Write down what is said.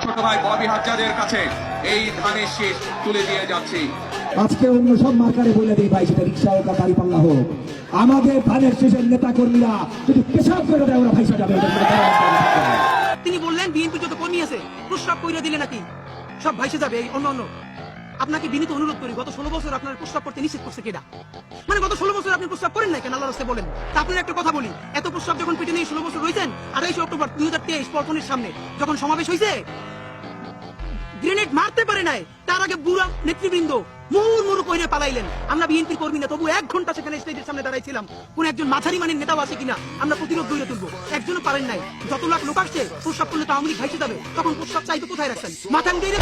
ছোট ভাই ববি হাজ্জাদের কাছে এই ধানের শীষ তুলে দিয়ে যাচ্ছি। আজকে অন্য সব মার্কারে বলে দিই ভাই, সেটা রিক্সা হোক বা গাড়ি পাল্লা হোক, আমাদের ধানের শীষের নেতা কর্মীরা যদি পেশাব করে দেয় ওরা ভাইসা যাবে। তিনি বললেন বিএনপি যত কর্মী আছে প্রস্রাব কইরা দিলে নাকি সব ভাইসে যাবে। এই অন্য আপনাকে বিনীত অনুরোধ করি, গত 16 বছর আপনার প্রস্রাব করতে নিষেধ করছে কেডা? মানে গত 16 বছর আপনি প্রস্রাব করেন না কেন? আল্লাহর রাস্তায় বলেন। তা আপনার একটা কথা বলি, এত প্রস্রাব যখন পেটে নিয়ে 16 বছর রয়েছেন, 28 অক্টোবর 2023 পল্টনের সামনে যখন সমাবেশ হয়েছে, গ্রেনেড মারতে পারে নাই, তার আগে বুড়া নেতৃবৃন্দ মুড় কইরে পালাইলেন। আমরা বিএনপির কর্মী না, তবু 1 ঘন্টা সেখানে স্টেজের সামনে দাঁড়াইছিলাম, কোন একজন মাঝারি মানের নেতাও আছে কিনা আমরা প্রতিরোধ গড়ে তুলবো। একজনও পারেন নাই। যত লাখ লোক আসছে প্রস্রাব করলে তো আওয়ামী লীগ ভাইসে যাবে, তখন প্রস্রাব চাইতে কোথায় রাখছেন? মাথান দিয়ে